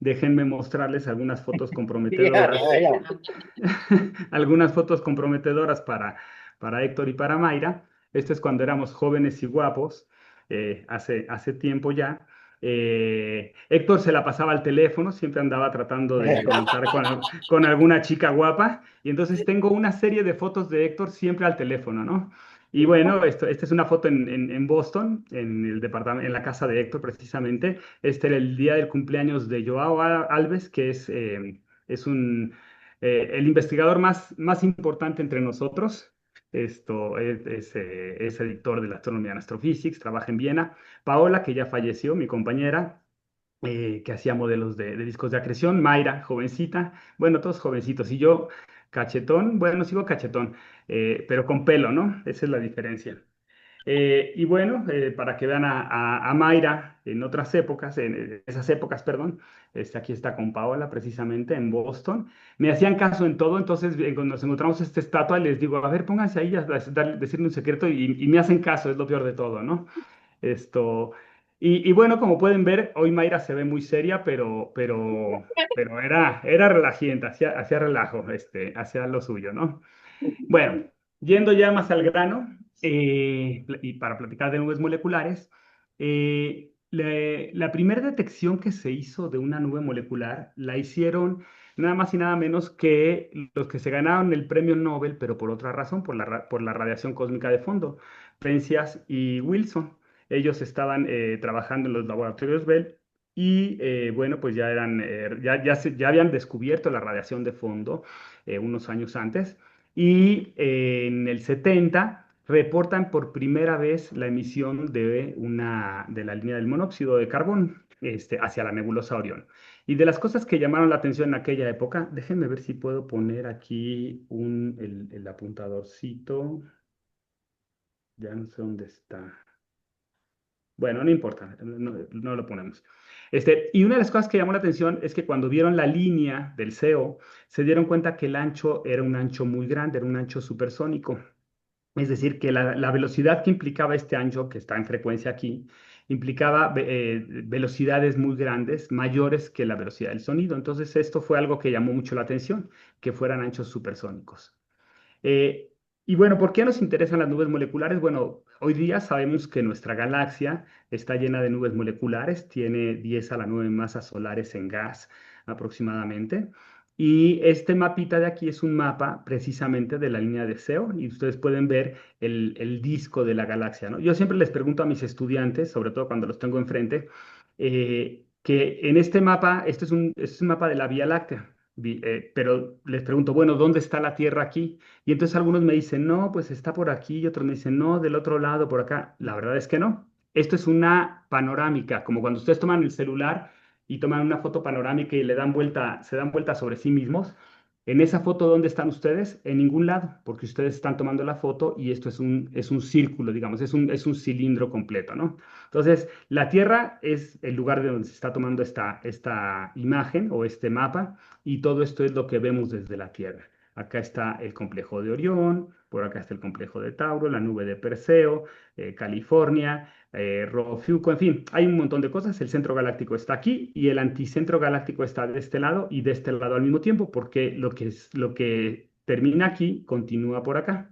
déjenme mostrarles algunas fotos Ya, comprometedoras, ya. algunas fotos comprometedoras para Héctor y para Mayra. Esto es cuando éramos jóvenes y guapos, hace tiempo ya. Héctor se la pasaba al teléfono, siempre andaba tratando de conectar con alguna chica guapa, y entonces tengo una serie de fotos de Héctor siempre al teléfono, ¿no? Y bueno, esta es una foto en Boston, en el departamento, en la casa de Héctor precisamente. Este era el día del cumpleaños de Joao Alves, que es el investigador más importante entre nosotros. Es editor de la Astronomy and Astrophysics, trabaja en Viena. Paola, que ya falleció, mi compañera, que hacía modelos de discos de acreción. Mayra, jovencita, bueno, todos jovencitos. Y yo, cachetón, bueno, sigo cachetón, pero con pelo, ¿no? Esa es la diferencia. Y bueno, para que vean a Mayra en otras épocas, en esas épocas, perdón, aquí está con Paola precisamente en Boston. Me hacían caso en todo, entonces cuando nos encontramos esta estatua les digo, a ver, pónganse ahí decirle un secreto y me hacen caso, es lo peor de todo, ¿no? Esto, y bueno, como pueden ver, hoy Mayra se ve muy seria, pero era relajienta, hacía relajo, hacía lo suyo, ¿no? Bueno, yendo ya más al grano, y para platicar de nubes moleculares, la primera detección que se hizo de una nube molecular la hicieron nada más y nada menos que los que se ganaron el premio Nobel, pero por otra razón, por la radiación cósmica de fondo, Penzias y Wilson. Ellos estaban trabajando en los laboratorios Bell y bueno, pues ya habían descubierto la radiación de fondo unos años antes y en el 70 reportan por primera vez la emisión de la línea del monóxido de carbono hacia la nebulosa Orión. Y de las cosas que llamaron la atención en aquella época, déjenme ver si puedo poner aquí el apuntadorcito. Ya no sé dónde está. Bueno, no importa, no lo ponemos. Y una de las cosas que llamó la atención es que cuando vieron la línea del CO, se dieron cuenta que el ancho era un ancho muy grande, era un ancho supersónico. Es decir, que la velocidad que implicaba este ancho, que está en frecuencia aquí, implicaba velocidades muy grandes, mayores que la velocidad del sonido. Entonces, esto fue algo que llamó mucho la atención, que fueran anchos supersónicos. Eh, y bueno, ¿por qué nos interesan las nubes moleculares? Bueno, hoy día sabemos que nuestra galaxia está llena de nubes moleculares, tiene 10 a la 9 masas solares en gas aproximadamente. Y este mapita de aquí es un mapa precisamente de la línea de SEO y ustedes pueden ver el disco de la galaxia, ¿no? Yo siempre les pregunto a mis estudiantes, sobre todo cuando los tengo enfrente, que en este mapa, este es un mapa de la Vía Láctea, pero les pregunto, bueno, ¿dónde está la Tierra aquí? Y entonces algunos me dicen, no, pues está por aquí, y otros me dicen, no, del otro lado, por acá. La verdad es que no. Esto es una panorámica, como cuando ustedes toman el celular y toman una foto panorámica y le dan vuelta, se dan vuelta sobre sí mismos. En esa foto, ¿dónde están ustedes? En ningún lado, porque ustedes están tomando la foto y esto es un círculo, digamos, es un cilindro completo, ¿no? Entonces, la Tierra es el lugar de donde se está tomando esta imagen o este mapa y todo esto es lo que vemos desde la Tierra. Acá está el complejo de Orión, por acá está el complejo de Tauro, la nube de Perseo, California, Rho-Fuco, en fin, hay un montón de cosas. El centro galáctico está aquí y el anticentro galáctico está de este lado y de este lado al mismo tiempo, porque lo que termina aquí continúa por acá.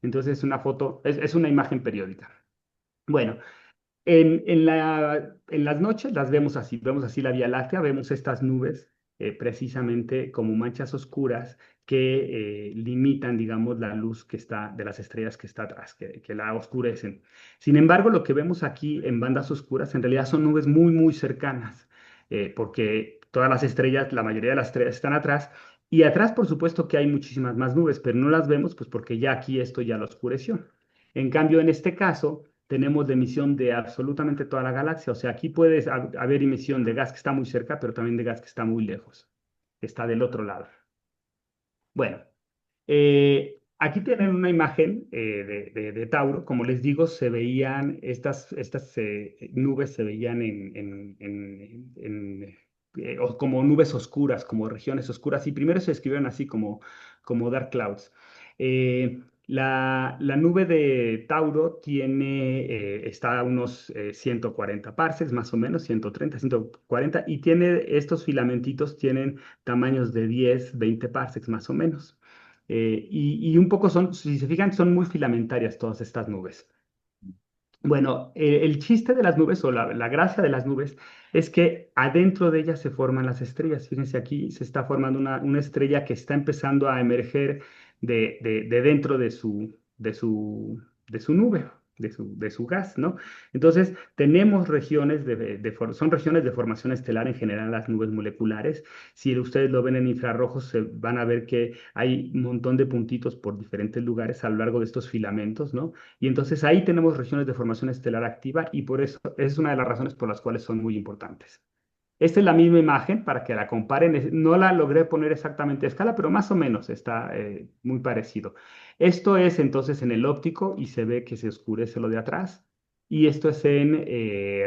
Entonces es una foto, es una imagen periódica. Bueno, en las noches las vemos así la Vía Láctea, vemos estas nubes precisamente como manchas oscuras que limitan, digamos, la luz que está de las estrellas que está atrás, que la oscurecen. Sin embargo, lo que vemos aquí en bandas oscuras en realidad son nubes muy, muy cercanas, porque todas las estrellas, la mayoría de las estrellas están atrás. Y atrás, por supuesto que hay muchísimas más nubes, pero no las vemos pues porque ya aquí esto ya lo oscureció. En cambio, en este caso, tenemos la emisión de absolutamente toda la galaxia. O sea, aquí puede haber emisión de gas que está muy cerca, pero también de gas que está muy lejos, que está del otro lado. Bueno, aquí tienen una imagen de Tauro. Como les digo, se veían estas nubes, se veían como nubes oscuras, como regiones oscuras. Y primero se describieron así como dark clouds. La nube de Tauro está a unos 140 parsecs, más o menos, 130, 140, y tiene estos filamentitos tienen tamaños de 10, 20 parsecs, más o menos. Y un poco son, si se fijan, son muy filamentarias todas estas nubes. Bueno, el chiste de las nubes o la gracia de las nubes es que adentro de ellas se forman las estrellas. Fíjense, aquí se está formando una estrella que está empezando a emerger de dentro de su nube, de su gas, ¿no? Entonces, tenemos regiones son regiones de formación estelar en general las nubes moleculares. Si ustedes lo ven en infrarrojos, se van a ver que hay un montón de puntitos por diferentes lugares a lo largo de estos filamentos, ¿no? Y entonces ahí tenemos regiones de formación estelar activa y por eso es una de las razones por las cuales son muy importantes. Esta es la misma imagen para que la comparen. No la logré poner exactamente a escala, pero más o menos está muy parecido. Esto es entonces en el óptico y se ve que se oscurece lo de atrás. Y esto es en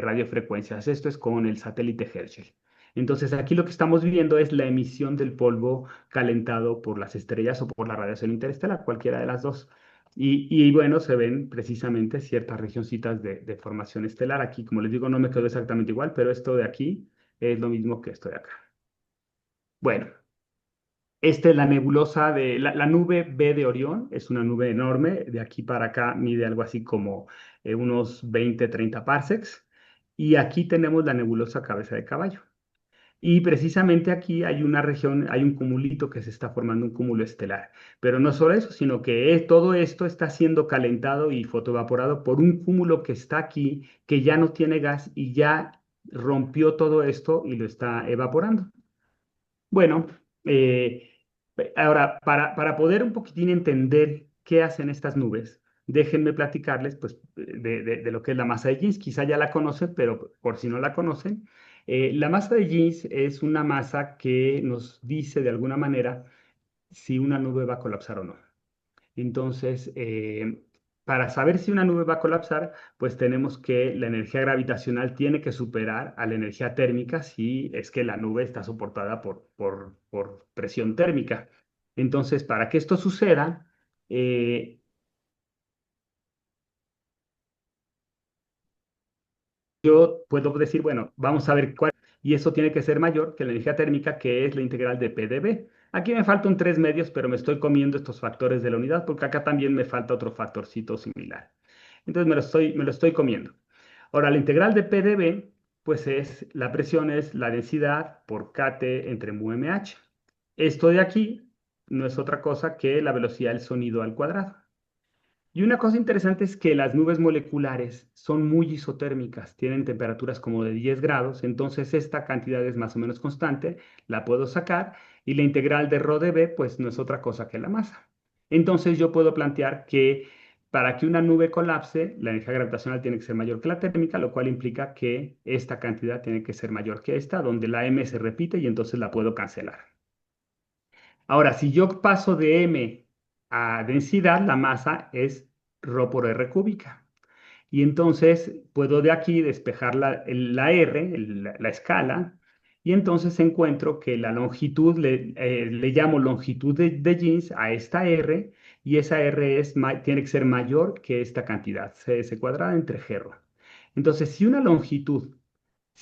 radiofrecuencias. Esto es con el satélite Herschel. Entonces aquí lo que estamos viendo es la emisión del polvo calentado por las estrellas o por la radiación interestelar, cualquiera de las dos. Y bueno, se ven precisamente ciertas regioncitas de formación estelar. Aquí, como les digo, no me quedó exactamente igual, pero esto de aquí es lo mismo que esto de acá. Bueno, esta es la nebulosa la nube B de Orión, es una nube enorme, de aquí para acá mide algo así como unos 20, 30 parsecs, y aquí tenemos la nebulosa Cabeza de Caballo. Y precisamente aquí hay una región, hay un cumulito que se está formando, un cúmulo estelar. Pero no solo eso, sino que todo esto está siendo calentado y fotoevaporado por un cúmulo que está aquí, que ya no tiene gas y ya rompió todo esto y lo está evaporando. Bueno, ahora, para poder un poquitín entender qué hacen estas nubes, déjenme platicarles pues, de lo que es la masa de Jeans. Quizá ya la conocen, pero por si no la conocen, la masa de Jeans es una masa que nos dice de alguna manera si una nube va a colapsar o no. Entonces, para saber si una nube va a colapsar, pues tenemos que la energía gravitacional tiene que superar a la energía térmica si es que la nube está soportada por presión térmica. Entonces, para que esto suceda, eh, yo puedo decir, bueno, vamos a ver cuál, y eso tiene que ser mayor que la energía térmica, que es la integral de P de B. Aquí me falta un 3 medios, pero me estoy comiendo estos factores de la unidad, porque acá también me falta otro factorcito similar. Entonces me lo estoy comiendo. Ahora, la integral de P de B, pues la presión es la densidad por kT entre mu mh. Esto de aquí no es otra cosa que la velocidad del sonido al cuadrado. Y una cosa interesante es que las nubes moleculares son muy isotérmicas, tienen temperaturas como de 10 grados, entonces esta cantidad es más o menos constante, la puedo sacar y la integral de ρ de b pues no es otra cosa que la masa. Entonces yo puedo plantear que para que una nube colapse, la energía gravitacional tiene que ser mayor que la térmica, lo cual implica que esta cantidad tiene que ser mayor que esta, donde la m se repite y entonces la puedo cancelar. Ahora, si yo paso de m a densidad, la masa es ρ por r cúbica. Y entonces puedo de aquí despejar la R, la escala, y entonces encuentro que la longitud, le llamo longitud de Jeans a esta R, y esa R tiene que ser mayor que esta cantidad, CS cuadrada entre G. Entonces, si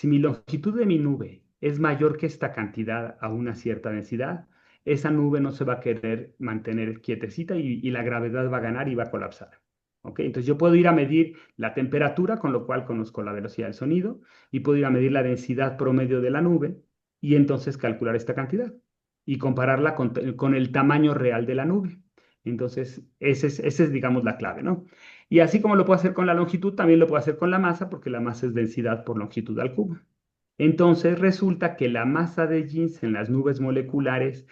mi longitud de mi nube es mayor que esta cantidad a una cierta densidad, esa nube no se va a querer mantener quietecita y la gravedad va a ganar y va a colapsar. ¿Ok? Entonces yo puedo ir a medir la temperatura, con lo cual conozco la velocidad del sonido, y puedo ir a medir la densidad promedio de la nube y entonces calcular esta cantidad y compararla con el tamaño real de la nube. Entonces, esa es, digamos, la clave, ¿no? Y así como lo puedo hacer con la longitud, también lo puedo hacer con la masa, porque la masa es densidad por longitud al cubo. Entonces resulta que la masa de Jeans en las nubes moleculares,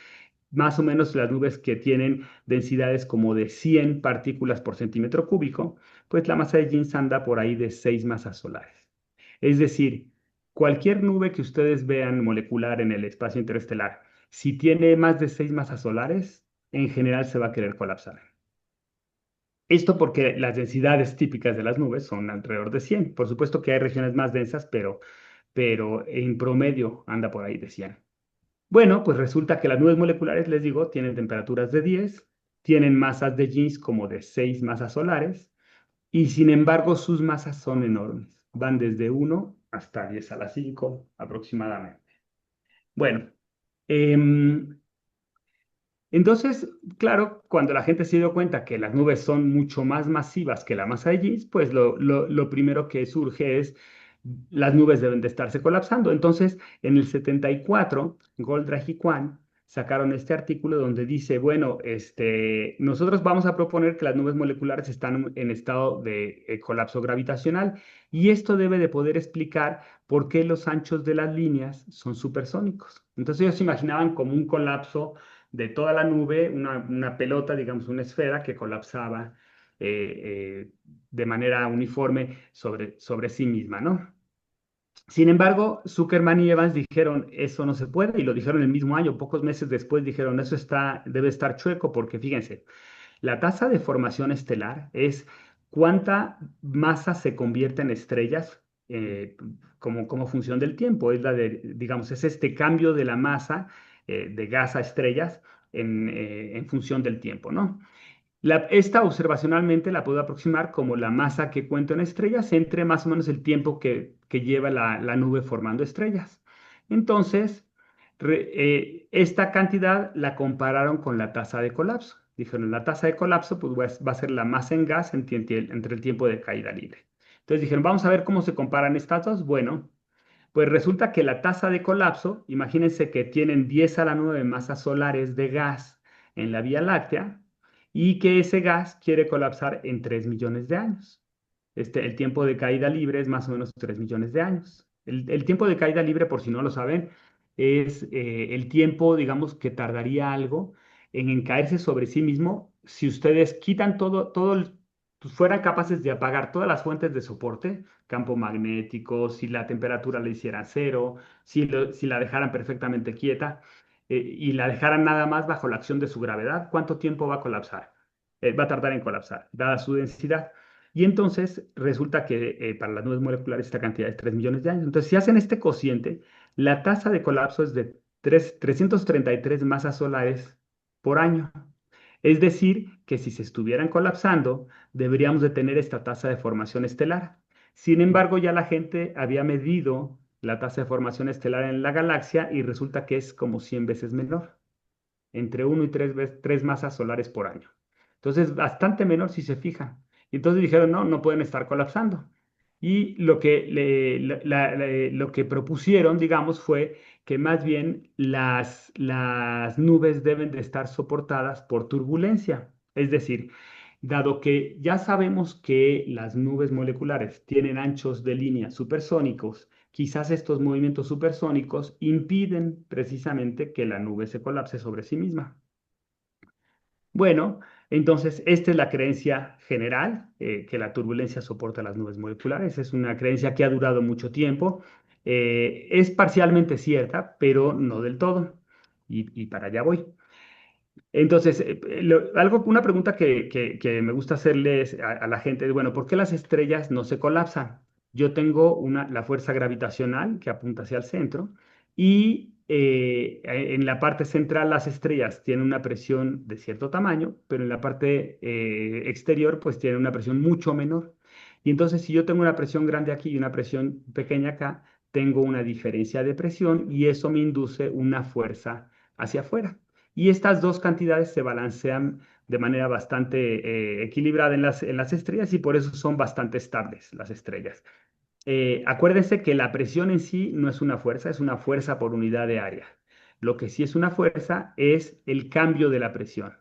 más o menos las nubes que tienen densidades como de 100 partículas por centímetro cúbico, pues la masa de Jeans anda por ahí de 6 masas solares. Es decir, cualquier nube que ustedes vean molecular en el espacio interestelar, si tiene más de 6 masas solares, en general se va a querer colapsar. Esto porque las densidades típicas de las nubes son alrededor de 100. Por supuesto que hay regiones más densas, pero en promedio anda por ahí de 100. Bueno, pues resulta que las nubes moleculares, les digo, tienen temperaturas de 10. tienen masas de jeans como de 6 masas solares y sin embargo sus masas son enormes. Van desde 1 hasta 10 a la 5 aproximadamente. Bueno, em, entonces, claro, cuando la gente se dio cuenta que las nubes son mucho más masivas que la masa de Jeans, pues lo primero que surge es las nubes deben de estarse colapsando. Entonces, en el 74, Goldrake y Kwan sacaron este artículo donde dice, bueno, nosotros vamos a proponer que las nubes moleculares están en estado de colapso gravitacional y esto debe de poder explicar por qué los anchos de las líneas son supersónicos. Entonces, ellos se imaginaban como un colapso de toda la nube, una pelota, digamos, una esfera que colapsaba de manera uniforme sobre sí misma, ¿no? Sin embargo, Zuckerman y Evans dijeron, eso no se puede, y lo dijeron el mismo año, pocos meses después dijeron, eso debe estar chueco, porque fíjense, la tasa de formación estelar es cuánta masa se convierte en estrellas como función del tiempo. Es digamos, es este cambio de la masa de gas a estrellas en función del tiempo, ¿no? Esta observacionalmente la puedo aproximar como la masa que cuento en estrellas entre más o menos el tiempo que lleva la nube formando estrellas. Entonces, esta cantidad la compararon con la tasa de colapso. Dijeron, la tasa de colapso pues, va a ser la masa en gas entre el tiempo de caída libre. Entonces dijeron, vamos a ver cómo se comparan estas dos. Bueno, pues resulta que la tasa de colapso, imagínense que tienen 10 a la 9 masas solares de gas en la Vía Láctea y que ese gas quiere colapsar en 3 millones de años. El tiempo de caída libre es más o menos 3 millones de años. El tiempo de caída libre, por si no lo saben, es el tiempo, digamos, que tardaría algo en caerse sobre sí mismo si ustedes quitan pues, fueran capaces de apagar todas las fuentes de soporte, campo magnético, si la temperatura le hicieran cero, si la dejaran perfectamente quieta y la dejaran nada más bajo la acción de su gravedad, ¿cuánto tiempo va a colapsar? Va a tardar en colapsar, dada su densidad. Y entonces resulta que para las nubes moleculares esta cantidad es 3 millones de años. Entonces, si hacen este cociente, la tasa de colapso es de 333 masas solares por año. Es decir, que si se estuvieran colapsando, deberíamos de tener esta tasa de formación estelar. Sin embargo, ya la gente había medido la tasa de formación estelar en la galaxia y resulta que es como 100 veces menor, entre 1 y 3 masas solares por año. Entonces, bastante menor si se fija. Y entonces dijeron, no, no pueden estar colapsando. Y lo que propusieron, digamos, fue que más bien las nubes deben de estar soportadas por turbulencia. Es decir, dado que ya sabemos que las nubes moleculares tienen anchos de línea supersónicos, quizás estos movimientos supersónicos impiden precisamente que la nube se colapse sobre sí misma. Bueno, entonces esta es la creencia general, que la turbulencia soporta las nubes moleculares. Es una creencia que ha durado mucho tiempo. Es parcialmente cierta, pero no del todo. Y para allá voy. Entonces, una pregunta que me gusta hacerles a la gente es, bueno, ¿por qué las estrellas no se colapsan? Yo tengo la fuerza gravitacional que apunta hacia el centro y en la parte central las estrellas tienen una presión de cierto tamaño, pero en la parte exterior pues tienen una presión mucho menor. Y entonces, si yo tengo una presión grande aquí y una presión pequeña acá, tengo una diferencia de presión y eso me induce una fuerza hacia afuera. Y estas dos cantidades se balancean de manera bastante equilibrada en las estrellas y por eso son bastante estables las estrellas. Acuérdense que la presión en sí no es una fuerza por unidad de área. Lo que sí es una fuerza es el cambio de la presión.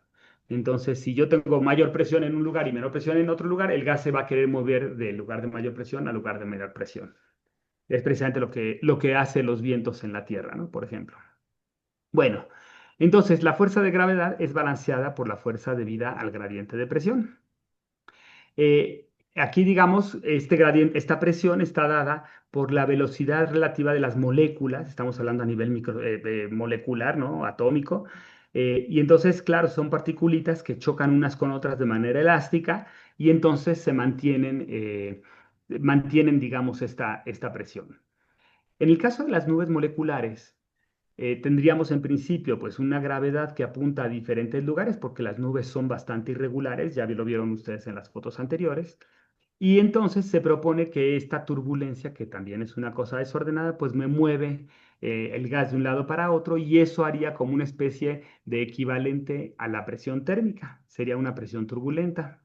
Entonces, si yo tengo mayor presión en un lugar y menor presión en otro lugar, el gas se va a querer mover del lugar de mayor presión al lugar de menor presión. Es precisamente lo que hace los vientos en la Tierra, ¿no? Por ejemplo. Bueno, entonces la fuerza de gravedad es balanceada por la fuerza debida al gradiente de presión. Aquí, digamos, este gradiente, esta presión está dada por la velocidad relativa de las moléculas, estamos hablando a nivel molecular, ¿no? Atómico. Y entonces, claro, son partículas que chocan unas con otras de manera elástica y entonces mantienen, digamos, esta presión. En el caso de las nubes moleculares, tendríamos en principio pues una gravedad que apunta a diferentes lugares porque las nubes son bastante irregulares, ya lo vieron ustedes en las fotos anteriores. Y entonces se propone que esta turbulencia, que también es una cosa desordenada, pues me mueve el gas de un lado para otro y eso haría como una especie de equivalente a la presión térmica. Sería una presión turbulenta.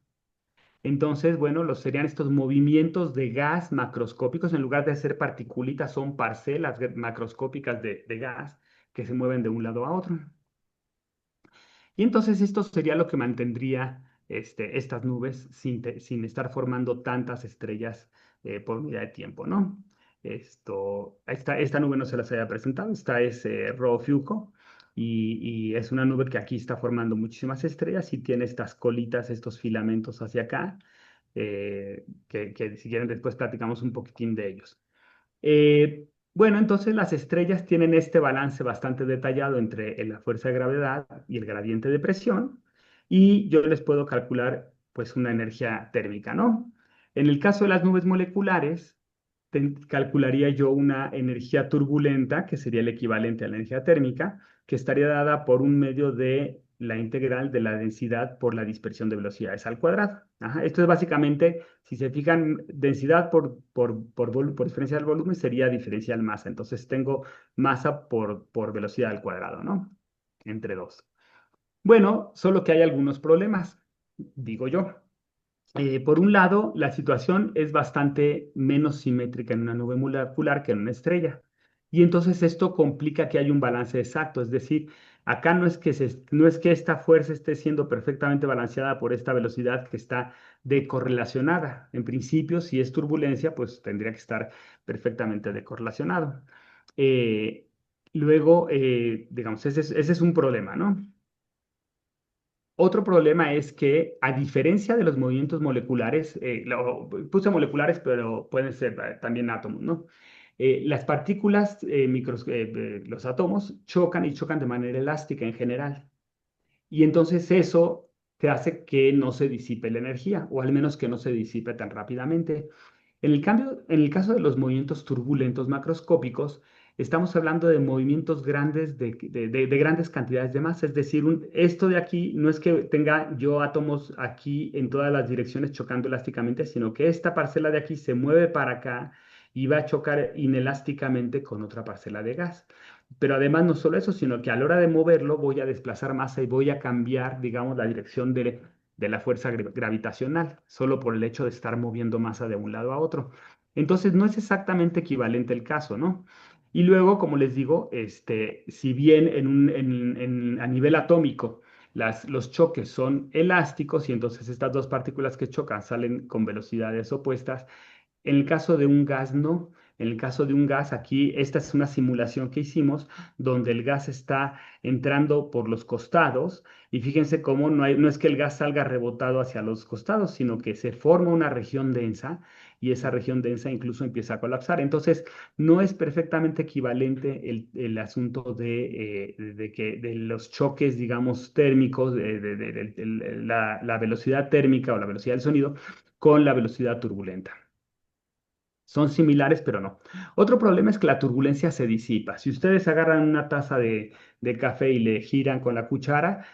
Entonces, bueno, serían estos movimientos de gas macroscópicos, en lugar de ser partículas, son parcelas macroscópicas de gas que se mueven de un lado a otro. Y entonces esto sería lo que mantendría estas nubes sin estar formando tantas estrellas por unidad de tiempo, ¿no? Esta nube no se las había presentado, esta es Rho Fuco y es una nube que aquí está formando muchísimas estrellas y tiene estas colitas, estos filamentos hacia acá, que si quieren después platicamos un poquitín de ellos. Bueno, entonces las estrellas tienen este balance bastante detallado entre la fuerza de gravedad y el gradiente de presión, y yo les puedo calcular pues una energía térmica, ¿no? En el caso de las nubes moleculares, calcularía yo una energía turbulenta, que sería el equivalente a la energía térmica, que estaría dada por un medio de la integral de la densidad por la dispersión de velocidades al cuadrado. Ajá, esto es básicamente, si se fijan, densidad por diferencia del volumen sería diferencial masa. Entonces tengo masa por velocidad al cuadrado, ¿no? Entre dos. Bueno, solo que hay algunos problemas, digo yo. Por un lado, la situación es bastante menos simétrica en una nube molecular que en una estrella. Y entonces esto complica que haya un balance exacto. Es decir, acá no es que esta fuerza esté siendo perfectamente balanceada por esta velocidad que está decorrelacionada. En principio, si es turbulencia, pues tendría que estar perfectamente decorrelacionado. Eh, digamos, ese es un problema, ¿no? Otro problema es que, a diferencia de los movimientos moleculares, puse moleculares, pero pueden ser también átomos, ¿no? Las partículas, los átomos, chocan y chocan de manera elástica en general. Y entonces eso te hace que no se disipe la energía, o al menos que no se disipe tan rápidamente. En el caso de los movimientos turbulentos macroscópicos, estamos hablando de movimientos grandes de grandes cantidades de masa. Es decir, esto de aquí no es que tenga yo átomos aquí en todas las direcciones chocando elásticamente, sino que esta parcela de aquí se mueve para acá y va a chocar inelásticamente con otra parcela de gas. Pero además no solo eso, sino que a la hora de moverlo voy a desplazar masa y voy a cambiar, digamos, la dirección de la fuerza gravitacional, solo por el hecho de estar moviendo masa de un lado a otro. Entonces, no es exactamente equivalente el caso, ¿no? Y luego, como les digo, si bien a nivel atómico los choques son elásticos y entonces estas dos partículas que chocan salen con velocidades opuestas, en el caso de un gas, no. En el caso de un gas, aquí, esta es una simulación que hicimos donde el gas está entrando por los costados y fíjense cómo no es que el gas salga rebotado hacia los costados, sino que se forma una región densa y esa región densa incluso empieza a colapsar. Entonces, no es perfectamente equivalente el asunto de los choques, digamos, térmicos, la velocidad térmica o la velocidad del sonido con la velocidad turbulenta. Son similares, pero no. Otro problema es que la turbulencia se disipa. Si ustedes agarran una taza de café y le giran con la cuchara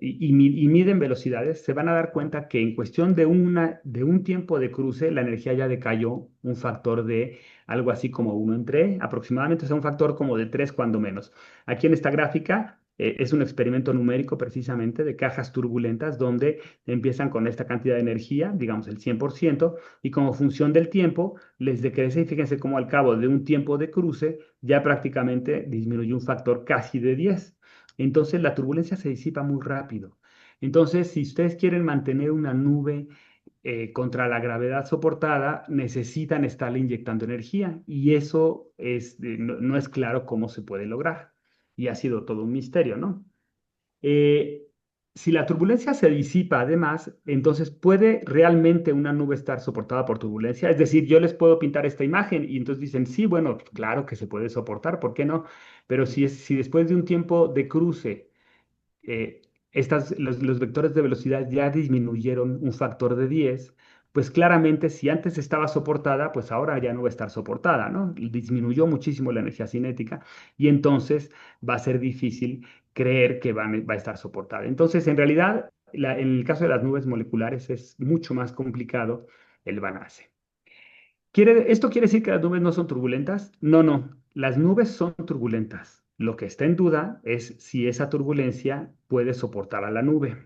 y miden velocidades, se van a dar cuenta que en cuestión de un tiempo de cruce, la energía ya decayó un factor de algo así como 1 entre aproximadamente, o sea, un factor como de 3 cuando menos. Aquí en esta gráfica es un experimento numérico precisamente de cajas turbulentas donde empiezan con esta cantidad de energía, digamos el 100%, y como función del tiempo les decrece y fíjense cómo al cabo de un tiempo de cruce ya prácticamente disminuye un factor casi de 10. Entonces la turbulencia se disipa muy rápido. Entonces, si ustedes quieren mantener una nube contra la gravedad soportada, necesitan estarle inyectando energía y eso no es claro cómo se puede lograr. Y ha sido todo un misterio, ¿no? Eh, si la turbulencia se disipa además, entonces puede realmente una nube estar soportada por turbulencia. Es decir, yo les puedo pintar esta imagen y entonces dicen, sí, bueno, claro que se puede soportar, ¿por qué no? Pero si después de un tiempo de cruce, los vectores de velocidad ya disminuyeron un factor de 10, pues claramente si antes estaba soportada, pues ahora ya no va a estar soportada, ¿no? Y disminuyó muchísimo la energía cinética y entonces va a ser difícil creer que va a estar soportada. Entonces, en realidad, en el caso de las nubes moleculares es mucho más complicado el balance. ¿Esto quiere decir que las nubes no son turbulentas? No, no. Las nubes son turbulentas. Lo que está en duda es si esa turbulencia puede soportar a la nube.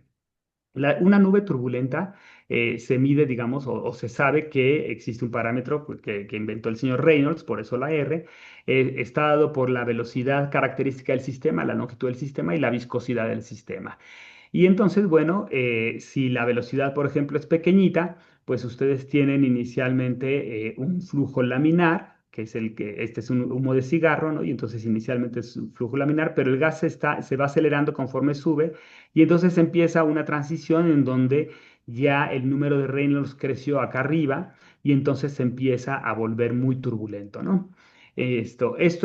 Una nube turbulenta se mide, digamos, o se sabe que existe un parámetro pues, que inventó el señor Reynolds, por eso la R, está dado por la velocidad característica del sistema, la longitud del sistema y la viscosidad del sistema. Y entonces, bueno, si la velocidad, por ejemplo, es pequeñita, pues ustedes tienen inicialmente un flujo laminar, que es este es un humo de cigarro, ¿no? Y entonces inicialmente es un flujo laminar, pero el gas se va acelerando conforme sube, y entonces empieza una transición en donde ya el número de Reynolds creció acá arriba, y entonces se empieza a volver muy turbulento, ¿no? Esto es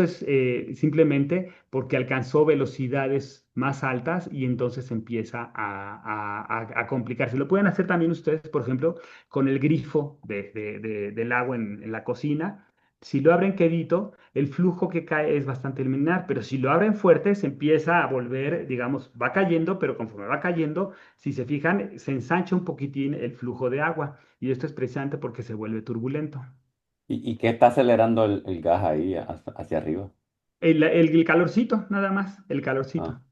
simplemente porque alcanzó velocidades más altas y entonces empieza a complicarse. Lo pueden hacer también ustedes, por ejemplo, con el grifo del agua en la cocina. Si lo abren quedito, el flujo que cae es bastante lineal, pero si lo abren fuerte, se empieza a volver, digamos, va cayendo, pero conforme va cayendo, si se fijan, se ensancha un poquitín el flujo de agua y esto es precisamente porque se vuelve turbulento. Y qué está acelerando el gas ahí hacia arriba? El calorcito, nada más, el calorcito. Ah,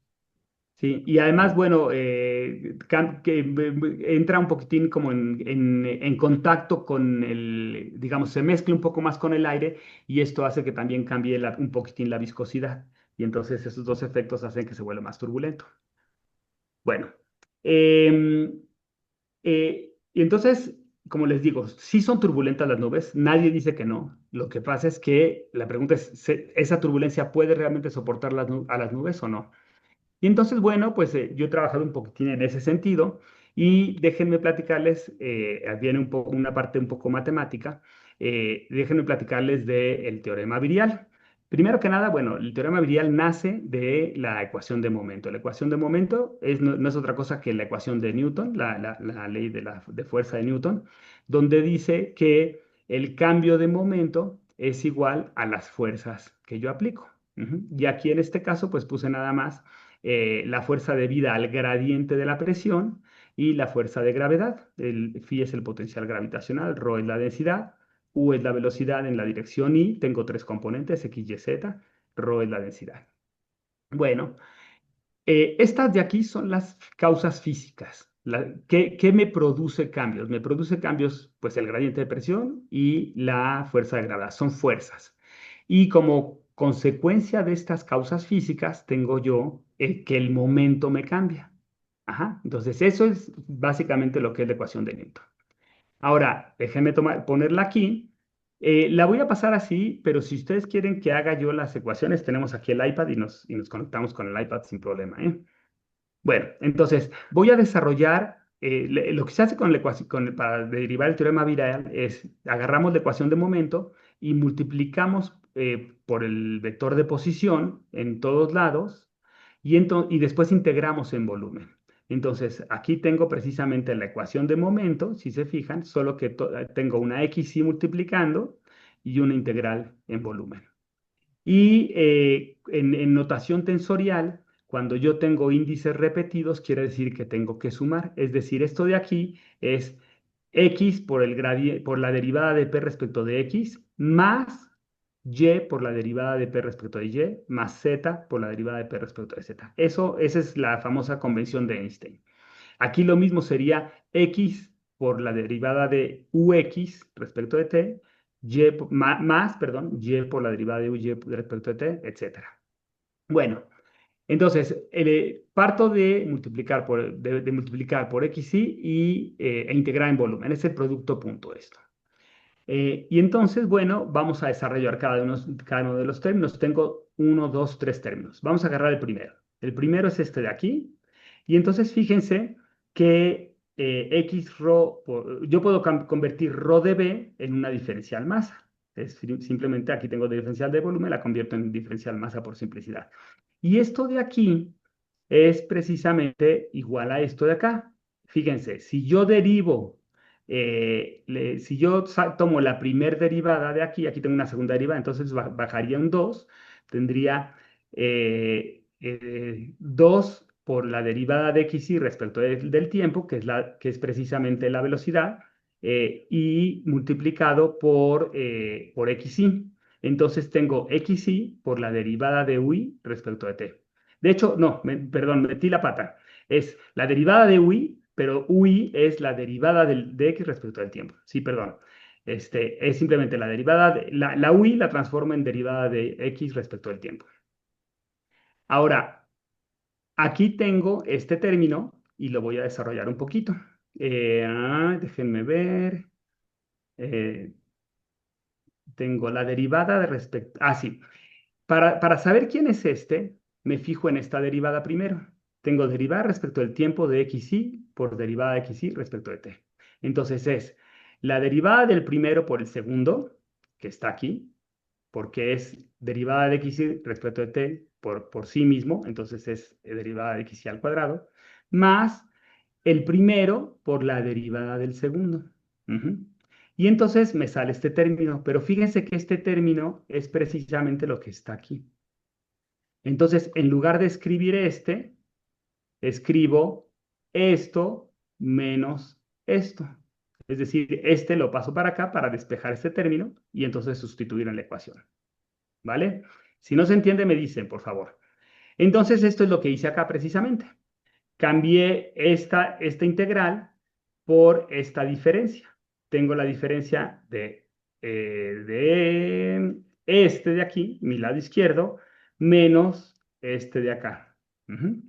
Sí, y además, ah. bueno, entra un poquitín como en contacto con digamos, se mezcla un poco más con el aire y esto hace que también cambie un poquitín la viscosidad. Y entonces esos dos efectos hacen que se vuelva más turbulento. Bueno, em, y entonces, como les digo, sí son turbulentas las nubes, nadie dice que no. Lo que pasa es que la pregunta es, ¿esa turbulencia puede realmente soportar a las nubes o no? Y entonces, bueno, pues yo he trabajado un poquitín en ese sentido y déjenme platicarles, viene una parte un poco matemática, déjenme platicarles del teorema virial. Primero que nada, bueno, el teorema virial nace de la ecuación de momento. La ecuación de momento no es otra cosa que la ecuación de Newton, la ley de fuerza de Newton, donde dice que el cambio de momento es igual a las fuerzas que yo aplico. Ujú. Y aquí en este caso, pues puse nada más la fuerza debida al gradiente de la presión y la fuerza de gravedad. El phi es el potencial gravitacional, rho es la densidad, u es la velocidad en la dirección y. Tengo tres componentes, x, y, z, rho es la densidad. Bueno, estas de aquí son las causas físicas. ¿Qué me produce cambios? Me produce cambios, pues el gradiente de presión y la fuerza de gravedad. Son fuerzas. Y como consecuencia de estas causas físicas, tengo yo que el momento me cambia. Ajá. Entonces, eso es básicamente lo que es la ecuación de Newton. Ahora, déjenme ponerla aquí. La voy a pasar así, pero si ustedes quieren que haga yo las ecuaciones, tenemos aquí el iPad y nos conectamos con el iPad sin problema, ¿eh? Bueno, entonces voy a desarrollar lo que se hace con la ecuación, para derivar el teorema Viral es agarramos la ecuación de momento y multiplicamos por el vector de posición en todos lados y después integramos en volumen. Entonces, aquí tengo precisamente la ecuación de momento, si se fijan, solo que tengo una XY multiplicando y una integral en volumen. Y en notación tensorial, cuando yo tengo índices repetidos, quiere decir que tengo que sumar. Es decir, esto de aquí es x por la derivada de p respecto de x, más y por la derivada de p respecto de y, más z por la derivada de p respecto de z. Esa es la famosa convención de Einstein. Aquí lo mismo sería x por la derivada de ux respecto de t, y por la derivada de uy respecto de t, etcétera. Bueno, entonces parto de multiplicar por xy e integrar en volumen. Es el producto punto esto. Y entonces, bueno, vamos a desarrollar cada uno de los términos. Tengo uno, dos, tres términos. Vamos a agarrar el primero. El primero es este de aquí. Y entonces fíjense que x rho, yo puedo convertir rho de b en una diferencial masa. Simplemente aquí tengo diferencial de volumen, la convierto en diferencial masa por simplicidad. Y esto de aquí es precisamente igual a esto de acá. Fíjense, si yo derivo si yo tomo la primer derivada de aquí, aquí tengo una segunda derivada, entonces bajaría un 2, tendría 2 por la derivada de xy respecto del tiempo, que es precisamente la velocidad, y multiplicado por xy. Entonces tengo xy por la derivada de ui respecto de t. De hecho, no, perdón, metí la pata. Es la derivada de ui, pero ui es la derivada de x respecto al tiempo. Sí, perdón. Es simplemente la derivada, la ui la transforma en derivada de x respecto al tiempo. Ahora, aquí tengo este término y lo voy a desarrollar un poquito. Déjenme ver. Eh, tengo la derivada de respecto. Ah, sí. Para saber quién es me fijo en esta derivada primero. Tengo derivada respecto al tiempo de xy por derivada de xy respecto de t. Entonces es la derivada del primero por el segundo, que está aquí, porque es derivada de xy respecto de t por sí mismo, entonces es derivada de xy al cuadrado, más el primero por la derivada del segundo. Ujú. Y entonces me sale este término, pero fíjense que este término es precisamente lo que está aquí. Entonces, en lugar de escribir escribo esto menos esto. Es decir, lo paso para acá para despejar este término y entonces sustituir en la ecuación. ¿Vale? Si no se entiende, me dicen, por favor. Entonces, esto es lo que hice acá precisamente. Cambié esta integral por esta diferencia. Tengo la diferencia de este de aquí, mi lado izquierdo, menos este de acá. Ujú.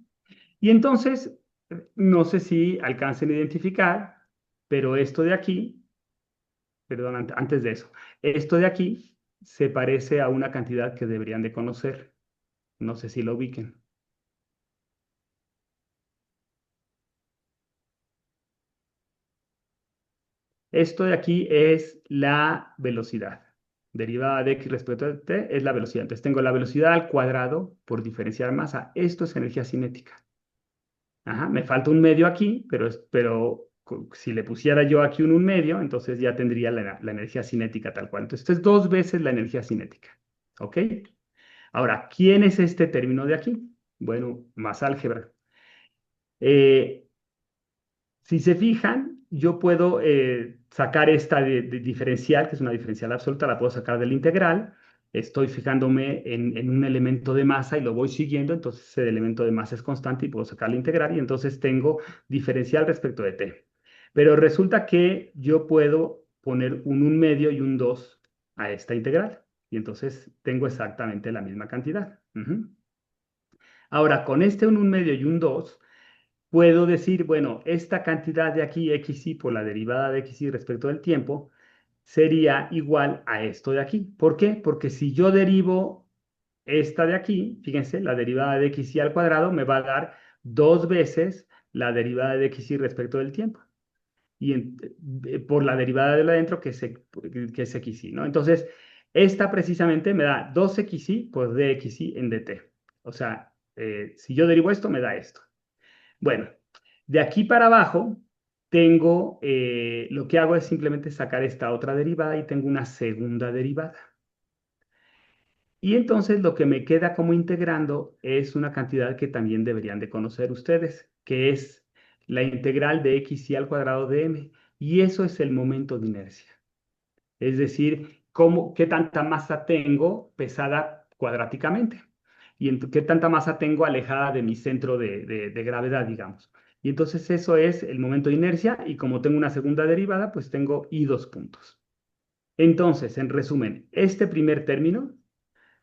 Y entonces, no sé si alcancen a identificar, pero esto de aquí, perdón, antes de eso, esto de aquí se parece a una cantidad que deberían de conocer. No sé si lo ubiquen. Esto de aquí es la velocidad. Derivada de x respecto a t es la velocidad. Entonces tengo la velocidad al cuadrado por diferenciar masa. Esto es energía cinética. Ajá, me falta un medio aquí, pero si le pusiera yo aquí un medio, entonces ya tendría la energía cinética tal cual. Entonces, esto es 2 veces la energía cinética. ¿Ok? Ahora, ¿quién es este término de aquí? Bueno, más álgebra. Eh, Si se fijan, yo puedo sacar esta de diferencial, que es una diferencial absoluta, la puedo sacar del integral. Estoy fijándome en un elemento de masa y lo voy siguiendo, entonces ese elemento de masa es constante y puedo sacar la integral y entonces tengo diferencial respecto de t. Pero resulta que yo puedo poner un medio y un 2 a esta integral y entonces tengo exactamente la misma cantidad. Ujú. Ahora, con este un medio y un 2 puedo decir, bueno, esta cantidad de aquí, xy por la derivada de xy respecto del tiempo, sería igual a esto de aquí. ¿Por qué? Porque si yo derivo esta de aquí, fíjense, la derivada de xy al cuadrado me va a dar 2 veces la derivada de xy respecto del tiempo. Y por la derivada de lo adentro, que es xy, ¿no? Entonces, esta precisamente me da 2xy por dxy en dt. O sea, si yo derivo esto, me da esto. Bueno, de aquí para abajo tengo, lo que hago es simplemente sacar esta otra derivada y tengo una segunda derivada. Y entonces lo que me queda como integrando es una cantidad que también deberían de conocer ustedes, que es la integral de xy al cuadrado de m. Y eso es el momento de inercia. Es decir, qué tanta masa tengo pesada cuadráticamente y qué tanta masa tengo alejada de mi centro de gravedad, digamos. Y entonces eso es el momento de inercia y como tengo una segunda derivada, pues tengo y dos puntos. Entonces, en resumen, este primer término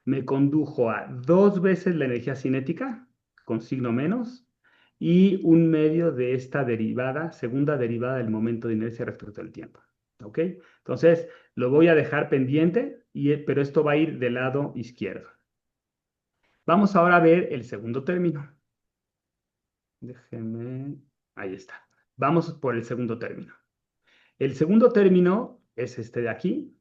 me condujo a 2 veces la energía cinética con signo menos y un medio de esta derivada, segunda derivada del momento de inercia respecto al tiempo. ¿Ok? Entonces, lo voy a dejar pendiente, pero esto va a ir del lado izquierdo. Vamos ahora a ver el segundo término. Déjenme. Ahí está. Vamos por el segundo término. El segundo término es este de aquí.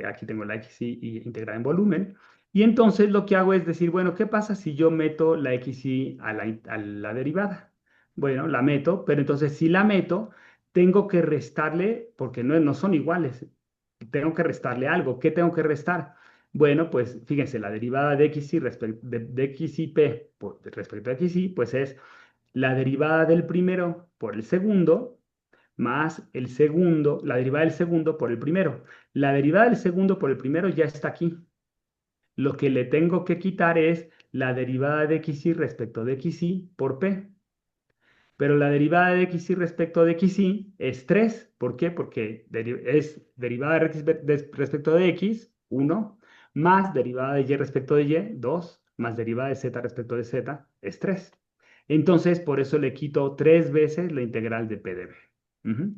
Aquí tengo la xy integrada en volumen. Y entonces lo que hago es decir, bueno, ¿qué pasa si yo meto la xy a la derivada? Bueno, la meto, pero entonces si la meto, tengo que restarle, porque no son iguales, tengo que restarle algo. ¿Qué tengo que restar? Bueno, pues fíjense, la derivada de xy de xy respecto a xy, pues es la derivada del primero por el segundo más el segundo, la derivada del segundo por el primero. La derivada del segundo por el primero ya está aquí. Lo que le tengo que quitar es la derivada de xy respecto de xy por p. Pero la derivada de xy respecto de xy es 3. ¿Por qué? Porque es derivada de x respecto de x, 1, más derivada de y respecto de y, 2, más derivada de z respecto de z, es 3. Entonces, por eso le quito 3 veces la integral de p de b. Ujú.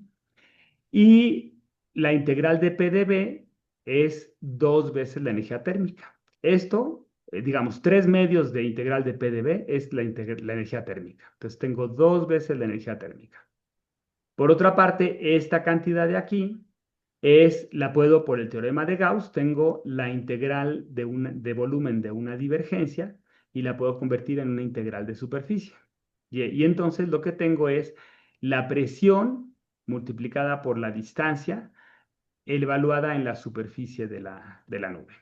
Y la integral de P de B es 2 veces la energía térmica. Esto, digamos, 3 medios de integral de P de B es la energía térmica. Entonces tengo 2 veces la energía térmica. Por otra parte, esta cantidad de aquí la puedo, por el teorema de Gauss, tengo la integral de volumen de una divergencia y la puedo convertir en una integral de superficie. Y entonces lo que tengo es la presión multiplicada por la distancia evaluada en la superficie de la nube.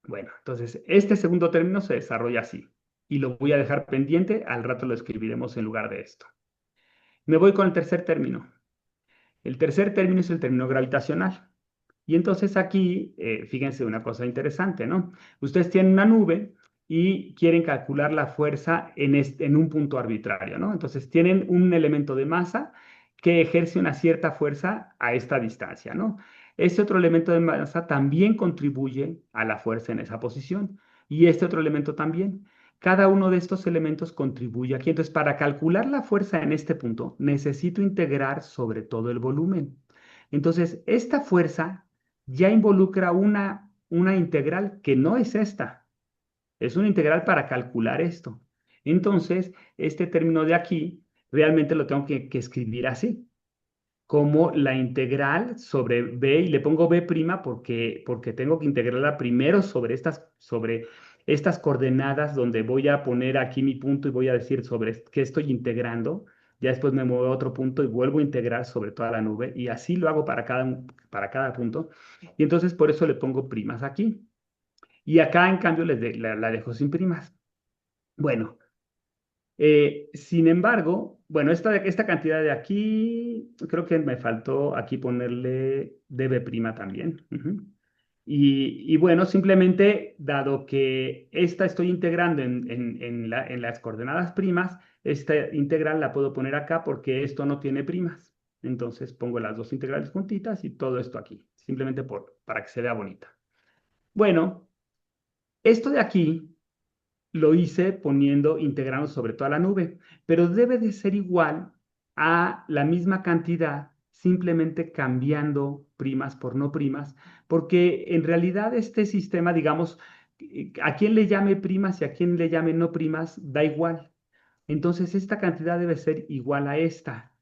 Bueno, entonces este segundo término se desarrolla así y lo voy a dejar pendiente, al rato lo escribiremos en lugar de esto. Me voy con el tercer término. El tercer término es el término gravitacional. Y entonces aquí, fíjense una cosa interesante, ¿no? Ustedes tienen una nube y quieren calcular la fuerza en un punto arbitrario, ¿no? Entonces tienen un elemento de masa que ejerce una cierta fuerza a esta distancia, ¿no? Este otro elemento de masa también contribuye a la fuerza en esa posición y este otro elemento también. Cada uno de estos elementos contribuye aquí. Entonces, para calcular la fuerza en este punto, necesito integrar sobre todo el volumen. Entonces, esta fuerza ya involucra una integral que no es esta, es una integral para calcular esto. Entonces, este término de aquí realmente lo tengo que escribir así, como la integral sobre b, y le pongo b' porque tengo que integrarla primero sobre estas coordenadas donde voy a poner aquí mi punto y voy a decir sobre qué estoy integrando. Ya después me muevo a otro punto y vuelvo a integrar sobre toda la nube y así lo hago para cada punto. Y entonces por eso le pongo primas aquí. Y acá en cambio la dejo sin primas. Bueno, sin embargo, bueno, esta cantidad de aquí, creo que me faltó aquí ponerle dB' también. Ujú. Y bueno, simplemente, dado que esta estoy integrando en las coordenadas primas, esta integral la puedo poner acá porque esto no tiene primas. Entonces pongo las dos integrales juntitas y todo esto aquí, simplemente para que se vea bonita. Bueno, esto de aquí lo hice integrando sobre toda la nube, pero debe de ser igual a la misma cantidad, simplemente cambiando primas por no primas, porque en realidad este sistema, digamos, a quien le llame primas y a quien le llame no primas, da igual. Entonces esta cantidad debe ser igual a esta.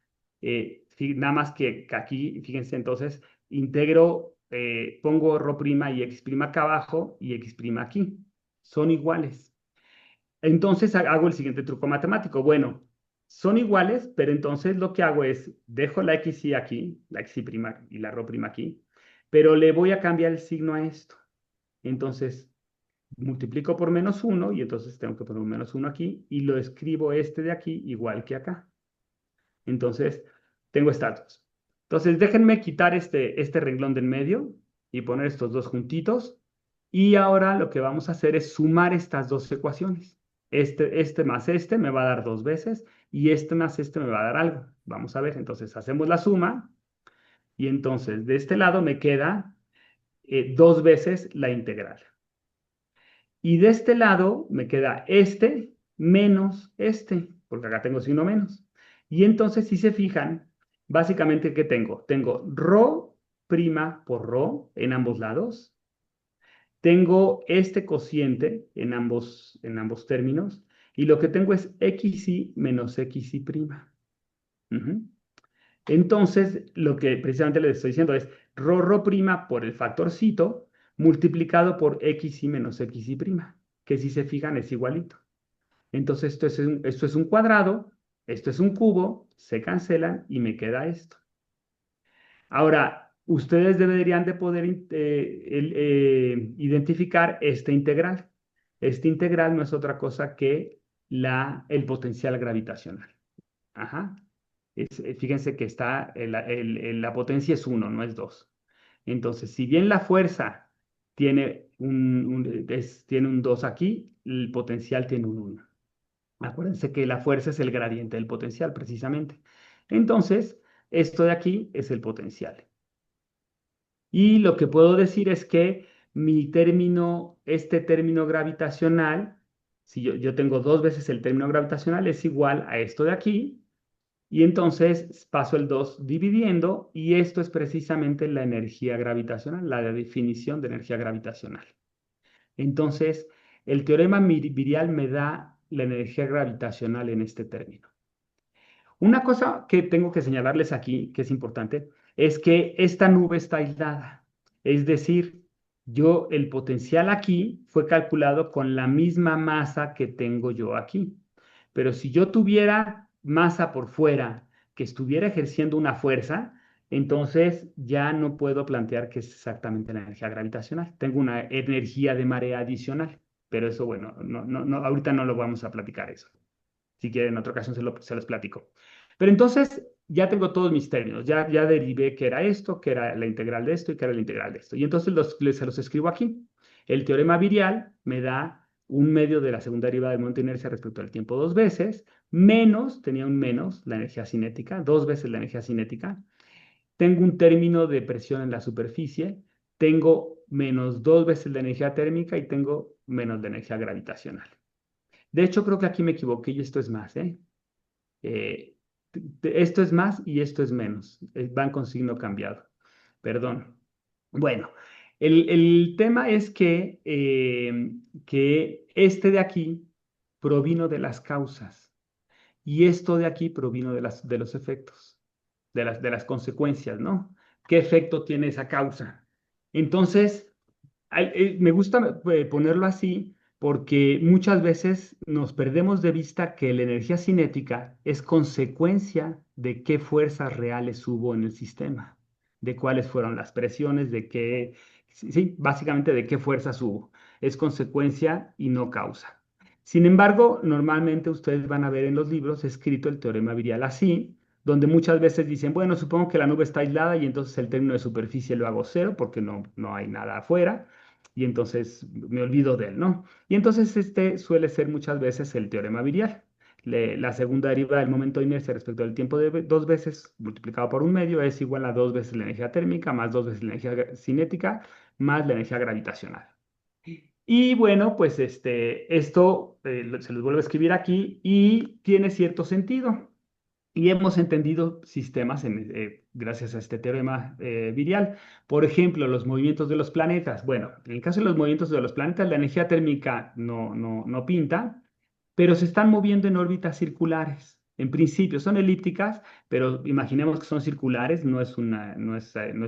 Nada más que aquí, fíjense, entonces integro, pongo ρ' y x' acá abajo y x' aquí. Son iguales. Entonces hago el siguiente truco matemático. Bueno, son iguales, pero entonces lo que hago es, dejo la xy aquí, la xy' y la ρ' aquí, pero le voy a cambiar el signo a esto. Entonces, multiplico por -1 y entonces tengo que poner un -1 aquí y lo escribo este de aquí igual que acá. Entonces, tengo estas dos. Entonces, déjenme quitar este renglón del medio y poner estos dos juntitos. Y ahora lo que vamos a hacer es sumar estas dos ecuaciones. Este más este me va a dar 2 veces y este más este me va a dar algo. Vamos a ver, entonces hacemos la suma y entonces de este lado me queda 2 veces la integral. Y de este lado me queda este menos este, porque acá tengo signo menos. Y entonces, si se fijan, básicamente, ¿qué tengo? Tengo ρ' por ρ en ambos lados. Tengo este cociente en ambos términos. Y lo que tengo es xy menos xy'. Ujú. Entonces, lo que precisamente les estoy diciendo es ρ' por el factorcito multiplicado por xy menos xy', que si se fijan es igualito. Entonces, esto es un cuadrado, esto es un cubo, se cancelan y me queda esto. Ahora, ustedes deberían de poder identificar este integral. Este integral no es otra cosa que el potencial gravitacional. Ajá. Fíjense que la potencia es uno, no es 2. Entonces, si bien la fuerza tiene un 2 aquí, el potencial tiene un uno. Acuérdense que la fuerza es el gradiente del potencial, precisamente. Entonces, esto de aquí es el potencial. Y lo que puedo decir es que este término gravitacional, si yo tengo dos veces el término gravitacional, es igual a esto de aquí, y entonces paso el 2 dividiendo, y esto es precisamente la energía gravitacional, la definición de energía gravitacional. Entonces, el teorema virial me da la energía gravitacional en este término. Una cosa que tengo que señalarles aquí, que es importante, es que esta nube está aislada. Es decir, el potencial aquí fue calculado con la misma masa que tengo yo aquí. Pero si yo tuviera masa por fuera que estuviera ejerciendo una fuerza, entonces ya no puedo plantear que es exactamente la energía gravitacional. Tengo una energía de marea adicional, pero eso, bueno, ahorita no lo vamos a platicar eso. Si quieren, en otra ocasión se los platico. Pero entonces ya tengo todos mis términos, ya derivé que era esto, que era la integral de esto y que era la integral de esto. Y entonces se los escribo aquí. El teorema virial me da un medio de la segunda derivada del momento de inercia respecto al tiempo dos veces, menos, tenía un menos, la energía cinética, dos veces la energía cinética. Tengo un término de presión en la superficie, tengo menos dos veces la energía térmica y tengo menos la energía gravitacional. De hecho, creo que aquí me equivoqué y esto es más, ¿eh? Eh, Esto es más y esto es menos. Van con signo cambiado. Perdón. Bueno, el tema es que este de aquí provino de las causas y esto de aquí provino de los efectos, de las consecuencias, ¿no? ¿Qué efecto tiene esa causa? Entonces, me gusta ponerlo así porque muchas veces nos perdemos de vista que la energía cinética es consecuencia de qué fuerzas reales hubo en el sistema, de cuáles fueron las presiones, sí, básicamente de qué fuerzas hubo. Es consecuencia y no causa. Sin embargo, normalmente ustedes van a ver en los libros escrito el teorema virial así, donde muchas veces dicen, bueno, supongo que la nube está aislada y entonces el término de superficie lo hago cero porque no hay nada afuera y entonces me olvido de él, ¿no? Y entonces este suele ser muchas veces el teorema virial. La segunda derivada del momento de inercia respecto al tiempo de dos veces multiplicado por un medio es igual a dos veces la energía térmica más dos veces la energía cinética más la energía gravitacional. Y bueno, pues esto se los vuelvo a escribir aquí y tiene cierto sentido. Y hemos entendido sistemas gracias a este teorema virial. Por ejemplo, los movimientos de los planetas. Bueno, en el caso de los movimientos de los planetas, la energía térmica no pinta, pero se están moviendo en órbitas circulares. En principio son elípticas, pero imaginemos que son circulares, no es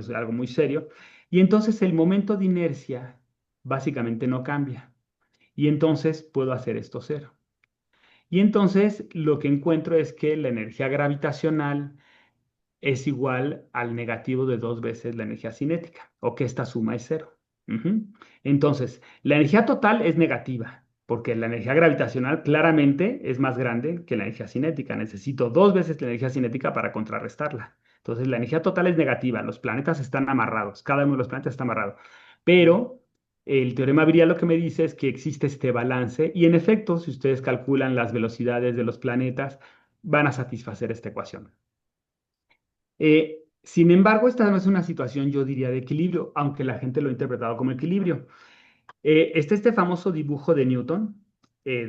algo muy serio. Y entonces el momento de inercia básicamente no cambia. Y entonces puedo hacer esto cero. Y entonces lo que encuentro es que la energía gravitacional es igual al negativo de dos veces la energía cinética, o que esta suma es cero. Ujú. Entonces, la energía total es negativa, porque la energía gravitacional claramente es más grande que la energía cinética. Necesito dos veces la energía cinética para contrarrestarla. Entonces, la energía total es negativa, los planetas están amarrados, cada uno de los planetas está amarrado. Pero el teorema virial lo que me dice es que existe este balance y en efecto, si ustedes calculan las velocidades de los planetas, van a satisfacer esta ecuación. Sin embargo, esta no es una situación, yo diría, de equilibrio, aunque la gente lo ha interpretado como equilibrio. Está este famoso dibujo de Newton,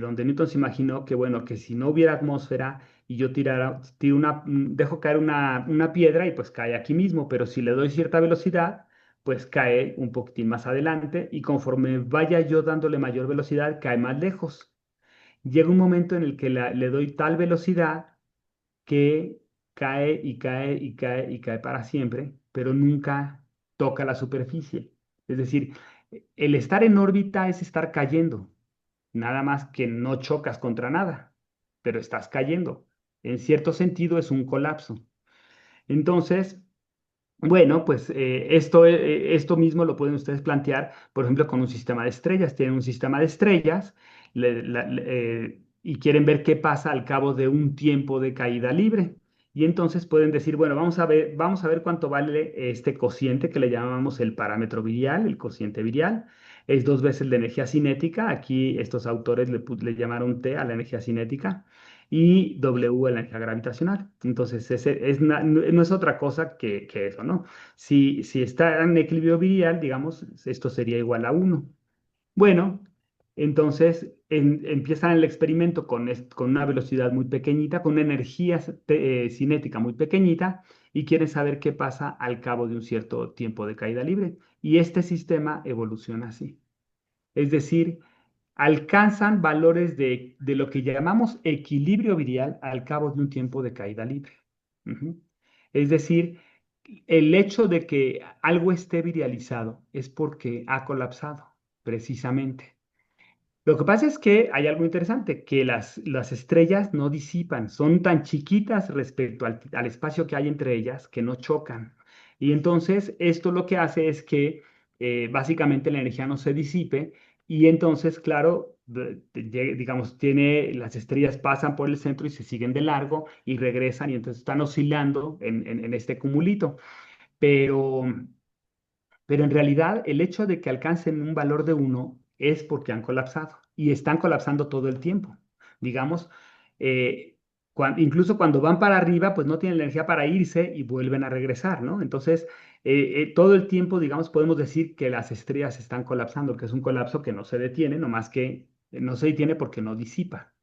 donde Newton se imaginó que, bueno, que si no hubiera atmósfera y yo dejo caer una piedra y pues cae aquí mismo, pero si le doy cierta velocidad, pues cae un poquitín más adelante y conforme vaya yo dándole mayor velocidad, cae más lejos. Llega un momento en el que le doy tal velocidad que cae y cae y cae y cae para siempre, pero nunca toca la superficie. Es decir, el estar en órbita es estar cayendo, nada más que no chocas contra nada, pero estás cayendo. En cierto sentido es un colapso. Entonces, Bueno, pues esto mismo lo pueden ustedes plantear, por ejemplo, con un sistema de estrellas. Tienen un sistema de estrellas y quieren ver qué pasa al cabo de un tiempo de caída libre. Y entonces pueden decir, bueno, vamos a ver cuánto vale este cociente que le llamamos el parámetro virial, el cociente virial. Es dos veces la energía cinética. Aquí estos autores le llamaron T a la energía cinética y W a la energía gravitacional. Entonces, no es otra cosa que eso, ¿no? Si está en equilibrio virial, digamos, esto sería igual a uno. Bueno, entonces empiezan el experimento con una velocidad muy pequeñita, con una energía cinética muy pequeñita, y quieren saber qué pasa al cabo de un cierto tiempo de caída libre. Y este sistema evoluciona así. Es decir, alcanzan valores de lo que llamamos equilibrio virial al cabo de un tiempo de caída libre. Ujú. Es decir, el hecho de que algo esté virializado es porque ha colapsado, precisamente. Lo que pasa es que hay algo interesante, que las estrellas no disipan, son tan chiquitas respecto al espacio que hay entre ellas que no chocan. Y entonces esto lo que hace es que básicamente la energía no se disipe y entonces, claro, digamos, las estrellas pasan por el centro y se siguen de largo y regresan y entonces están oscilando en este cumulito. Pero pero en realidad el hecho de que alcancen un valor de uno es porque han colapsado y están colapsando todo el tiempo. Digamos, eh, incluso cuando van para arriba, pues no tienen la energía para irse y vuelven a regresar, ¿no? Entonces, todo el tiempo, digamos, podemos decir que las estrellas están colapsando, que es un colapso que no se detiene, nomás que no se detiene porque no disipa.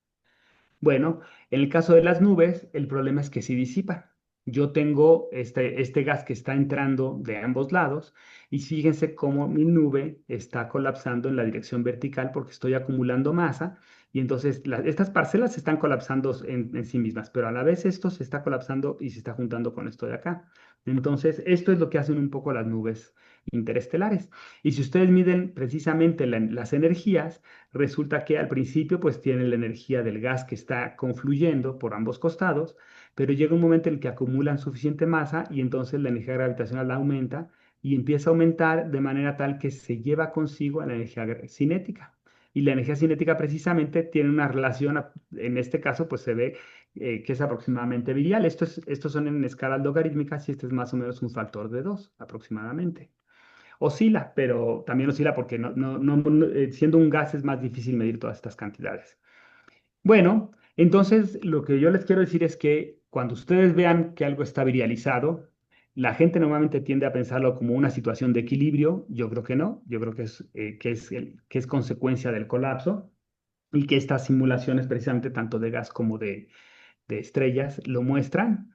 Bueno, en el caso de las nubes, el problema es que sí disipan. Yo tengo este gas que está entrando de ambos lados y fíjense cómo mi nube está colapsando en la dirección vertical porque estoy acumulando masa y entonces estas parcelas se están colapsando en sí mismas, pero a la vez esto se está colapsando y se está juntando con esto de acá. Entonces, esto es lo que hacen un poco las nubes interestelares. Y si ustedes miden precisamente las energías, resulta que al principio pues tienen la energía del gas que está confluyendo por ambos costados, pero llega un momento en el que acumulan suficiente masa y entonces la energía gravitacional aumenta y empieza a aumentar de manera tal que se lleva consigo a la energía cinética. Y la energía cinética precisamente tiene una relación, en este caso pues se ve que es aproximadamente virial. Estos son en escalas logarítmicas y este es más o menos un factor de 2 aproximadamente. Oscila, pero también oscila porque siendo un gas es más difícil medir todas estas cantidades. Bueno, entonces lo que yo les quiero decir es que cuando ustedes vean que algo está virializado, la gente normalmente tiende a pensarlo como una situación de equilibrio. Yo creo que no, yo creo que es consecuencia del colapso y que estas simulaciones precisamente tanto de gas como de estrellas lo muestran.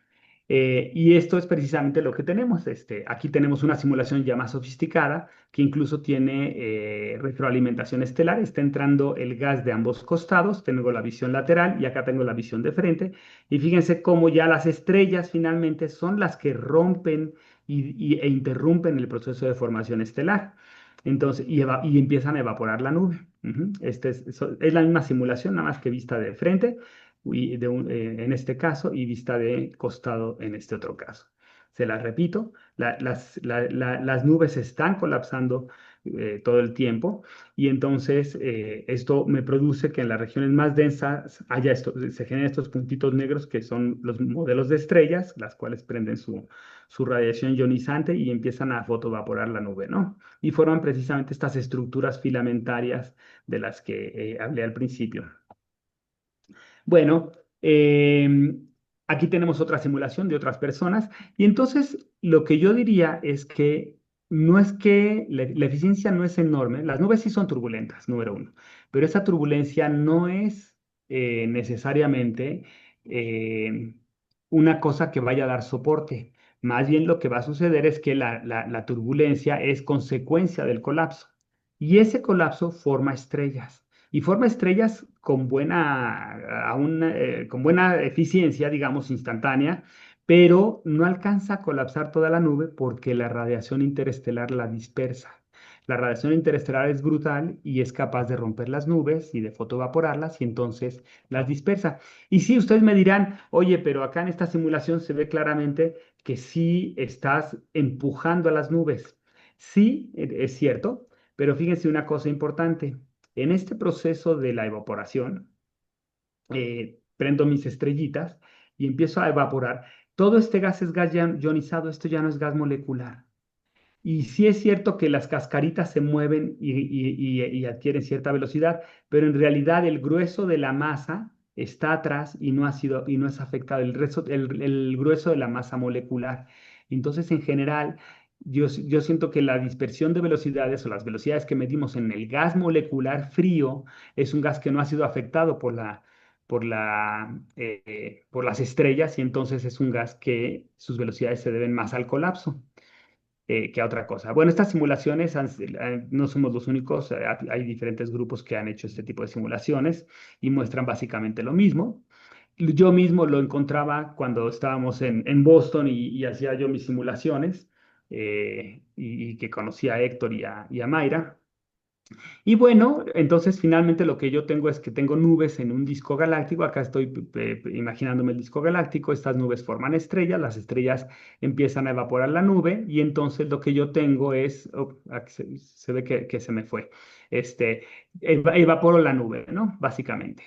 Y esto es precisamente lo que tenemos. Aquí tenemos una simulación ya más sofisticada que incluso tiene retroalimentación estelar. Está entrando el gas de ambos costados. Tengo la visión lateral y acá tengo la visión de frente. Y fíjense cómo ya las estrellas finalmente son las que rompen e interrumpen el proceso de formación estelar. Entonces, y empiezan a evaporar la nube. Ujú. Es la misma simulación, nada más que vista de frente en este caso y vista de costado en este otro caso. Se las repito, las nubes están colapsando todo el tiempo y entonces esto me produce que en las regiones más densas se generen estos puntitos negros que son los modelos de estrellas, las cuales prenden su radiación ionizante y empiezan a fotoevaporar la nube, ¿no? Y forman precisamente estas estructuras filamentarias de las que hablé al principio. Bueno, aquí tenemos otra simulación de otras personas y entonces lo que yo diría es que no es que la eficiencia no es enorme, las nubes sí son turbulentas, número uno, pero esa turbulencia no es necesariamente eh, una cosa que vaya a dar soporte. Más bien lo que va a suceder es que la turbulencia es consecuencia del colapso y ese colapso forma estrellas y forma estrellas con buena eficiencia, digamos, instantánea, pero no alcanza a colapsar toda la nube porque la radiación interestelar la dispersa. La radiación interestelar es brutal y es capaz de romper las nubes y de fotoevaporarlas y entonces las dispersa. Y sí, ustedes me dirán, oye, pero acá en esta simulación se ve claramente que sí estás empujando a las nubes. Sí, es cierto, pero fíjense una cosa importante. En este proceso de la evaporación, prendo mis estrellitas y empiezo a evaporar. Todo este gas es gas ionizado, esto ya no es gas molecular. Y sí es cierto que las cascaritas se mueven y adquieren cierta velocidad, pero en realidad el grueso de la masa está atrás y no ha sido y no es afectado el grueso de la masa molecular. Entonces, en general, yo siento que la dispersión de velocidades o las velocidades que medimos en el gas molecular frío es un gas que no ha sido afectado por las estrellas y entonces es un gas que sus velocidades se deben más al colapso que a otra cosa. Bueno, estas simulaciones no somos los únicos, hay diferentes grupos que han hecho este tipo de simulaciones y muestran básicamente lo mismo. Yo mismo lo encontraba cuando estábamos en Boston y hacía yo mis simulaciones y que conocía a Héctor y a Mayra. Y bueno, entonces finalmente lo que yo tengo es que tengo nubes en un disco galáctico. Acá estoy imaginándome el disco galáctico. Estas nubes forman estrellas, las estrellas empiezan a evaporar la nube y entonces lo que yo tengo es, aquí se ve que se me fue, este, evaporo la nube, ¿no? Básicamente.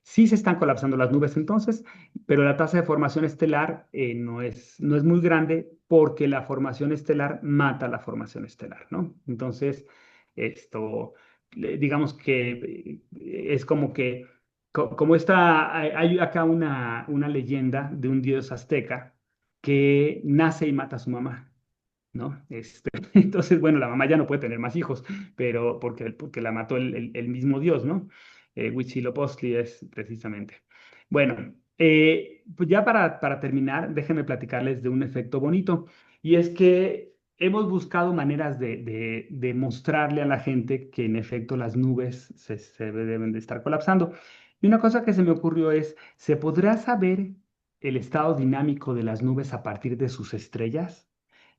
Sí se están colapsando las nubes entonces, pero la tasa de formación estelar no es muy grande porque la formación estelar mata la formación estelar, ¿no? Entonces, digamos que es como que, como está, hay acá una leyenda de un dios azteca que nace y mata a su mamá, ¿no? Entonces, bueno, la mamá ya no puede tener más hijos, pero porque la mató el mismo dios, ¿no? Huitzilopochtli es precisamente. Bueno, pues ya para terminar, déjenme platicarles de un efecto bonito, y es que hemos buscado maneras de mostrarle a la gente que en efecto las nubes se deben de estar colapsando. Y una cosa que se me ocurrió es, ¿se podrá saber el estado dinámico de las nubes a partir de sus estrellas?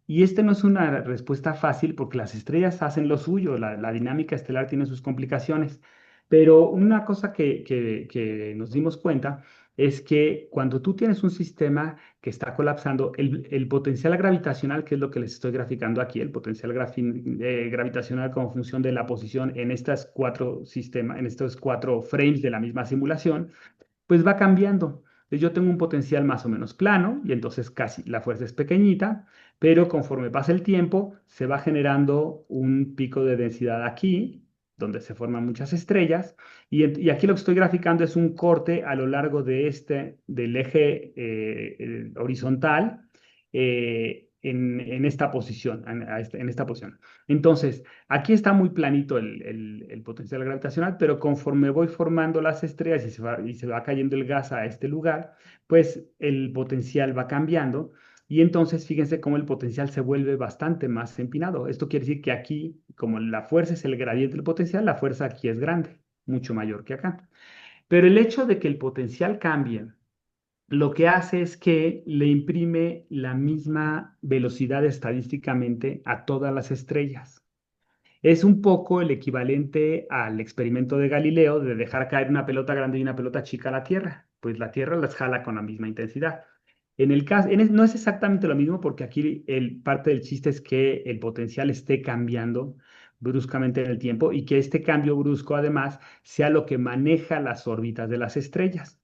Y este no es una respuesta fácil porque las estrellas hacen lo suyo, la dinámica estelar tiene sus complicaciones, pero una cosa que nos dimos cuenta es que cuando tú tienes un sistema que está colapsando, el potencial gravitacional, que es lo que les estoy graficando aquí, el potencial gravitacional como función de la posición en estas cuatro sistemas, en estos cuatro frames de la misma simulación, pues va cambiando. Entonces, yo tengo un potencial más o menos plano y entonces casi la fuerza es pequeñita, pero conforme pasa el tiempo se va generando un pico de densidad aquí, donde se forman muchas estrellas, y aquí lo que estoy graficando es un corte a lo largo del eje horizontal en esta posición, en esta posición. Entonces, aquí está muy planito el potencial gravitacional, pero conforme voy formando las estrellas y se va cayendo el gas a este lugar, pues el potencial va cambiando y entonces fíjense cómo el potencial se vuelve bastante más empinado. Esto quiere decir que aquí, como la fuerza es el gradiente del potencial, la fuerza aquí es grande, mucho mayor que acá. Pero el hecho de que el potencial cambie lo que hace es que le imprime la misma velocidad estadísticamente a todas las estrellas. Es un poco el equivalente al experimento de Galileo de dejar caer una pelota grande y una pelota chica a la Tierra. Pues la Tierra las jala con la misma intensidad. En el caso, no es exactamente lo mismo porque aquí parte del chiste es que el potencial esté cambiando bruscamente en el tiempo y que este cambio brusco además sea lo que maneja las órbitas de las estrellas.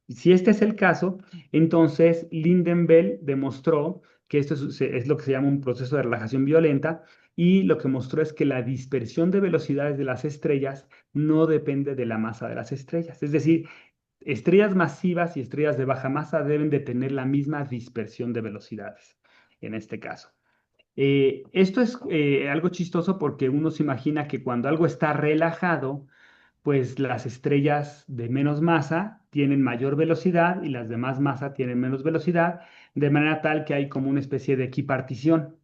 Si este es el caso, entonces Lindenbell demostró que esto es lo que se llama un proceso de relajación violenta y lo que mostró es que la dispersión de velocidades de las estrellas no depende de la masa de las estrellas. Es decir, estrellas masivas y estrellas de baja masa deben de tener la misma dispersión de velocidades en este caso. Esto es algo chistoso porque uno se imagina que cuando algo está relajado, pues las estrellas de menos masa tienen mayor velocidad y las de más masa tienen menos velocidad, de manera tal que hay como una especie de equipartición.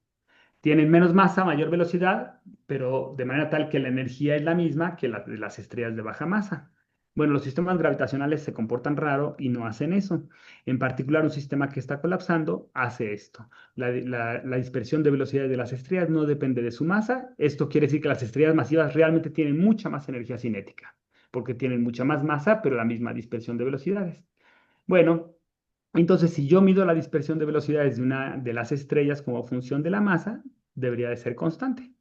Tienen menos masa, mayor velocidad, pero de manera tal que la energía es la misma que la de las estrellas de baja masa. Bueno, los sistemas gravitacionales se comportan raro y no hacen eso. En particular, un sistema que está colapsando hace esto. La dispersión de velocidades de las estrellas no depende de su masa. Esto quiere decir que las estrellas masivas realmente tienen mucha más energía cinética, porque tienen mucha más masa, pero la misma dispersión de velocidades. Bueno, entonces si yo mido la dispersión de velocidades de una de las estrellas como función de la masa, debería de ser constante.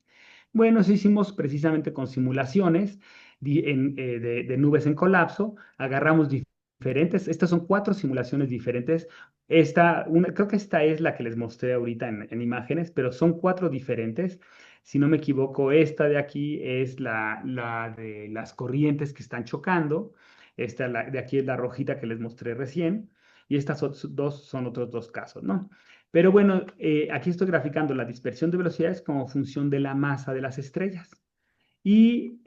Bueno, eso hicimos precisamente con simulaciones de nubes en colapso. Agarramos diferentes, estas son cuatro simulaciones diferentes. Creo que esta es la que les mostré ahorita en imágenes, pero son cuatro diferentes. Si no me equivoco, esta de aquí es la de las corrientes que están chocando. De aquí es la rojita que les mostré recién. Y estas dos son otros dos casos, ¿no? Pero bueno, aquí estoy graficando la dispersión de velocidades como función de la masa de las estrellas. Y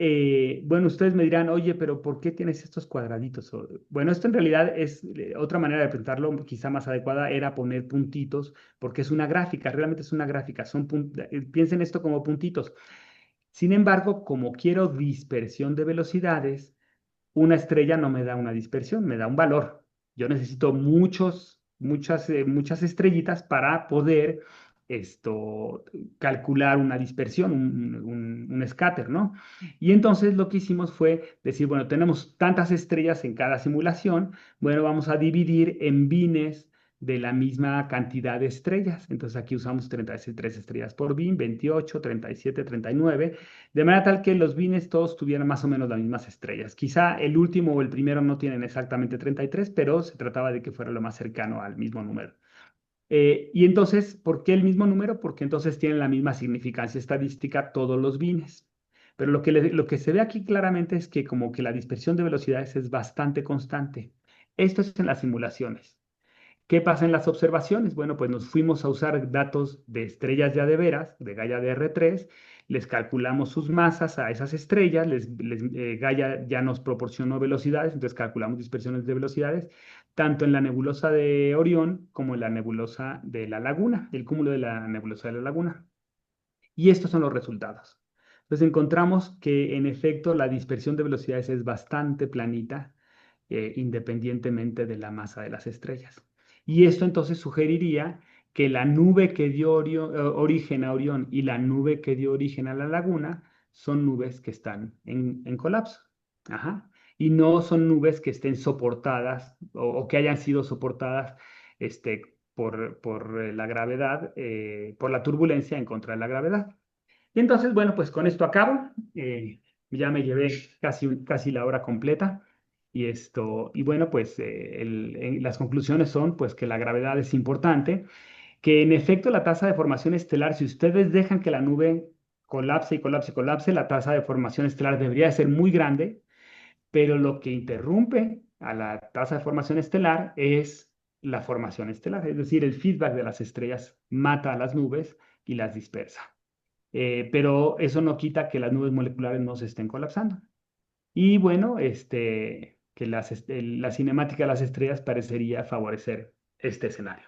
bueno, ustedes me dirán, oye, pero ¿por qué tienes estos cuadraditos? Bueno, esto en realidad es otra manera de presentarlo, quizá más adecuada, era poner puntitos, porque es una gráfica, realmente es una gráfica. Piensen esto como puntitos. Sin embargo, como quiero dispersión de velocidades, una estrella no me da una dispersión, me da un valor. Yo necesito muchas estrellitas para poder esto, calcular una dispersión, un scatter, ¿no? Y entonces lo que hicimos fue decir, bueno, tenemos tantas estrellas en cada simulación, bueno, vamos a dividir en bines de la misma cantidad de estrellas. Entonces aquí usamos 33 estrellas por bin, 28, 37, 39, de manera tal que los bines todos tuvieran más o menos las mismas estrellas. Quizá el último o el primero no tienen exactamente 33, pero se trataba de que fuera lo más cercano al mismo número. Y entonces, ¿por qué el mismo número? Porque entonces tienen la misma significancia estadística todos los bines. Pero lo que se ve aquí claramente es que como que la dispersión de velocidades es bastante constante. Esto es en las simulaciones. ¿Qué pasa en las observaciones? Bueno, pues nos fuimos a usar datos de estrellas ya de veras, de Gaia DR3, les calculamos sus masas a esas estrellas, Gaia ya nos proporcionó velocidades, entonces calculamos dispersiones de velocidades, tanto en la nebulosa de Orión como en la nebulosa de la Laguna, el cúmulo de la nebulosa de la Laguna. Y estos son los resultados. Entonces encontramos que en efecto la dispersión de velocidades es bastante planita, independientemente de la masa de las estrellas. Y esto entonces sugeriría que la nube que dio origen a Orión y la nube que dio origen a la laguna son nubes que están en colapso. Ajá. Y no son nubes que estén soportadas o que hayan sido soportadas por la gravedad, por la turbulencia en contra de la gravedad. Y entonces, bueno, pues con esto acabo. Ya me llevé casi la hora completa. Y bueno, pues las conclusiones son pues que la gravedad es importante, que en efecto la tasa de formación estelar, si ustedes dejan que la nube colapse y colapse y colapse, la tasa de formación estelar debería de ser muy grande, pero lo que interrumpe a la tasa de formación estelar es la formación estelar, es decir, el feedback de las estrellas mata a las nubes y las dispersa. Pero eso no quita que las nubes moleculares no se estén colapsando. Y bueno, que la cinemática de las estrellas parecería favorecer este escenario.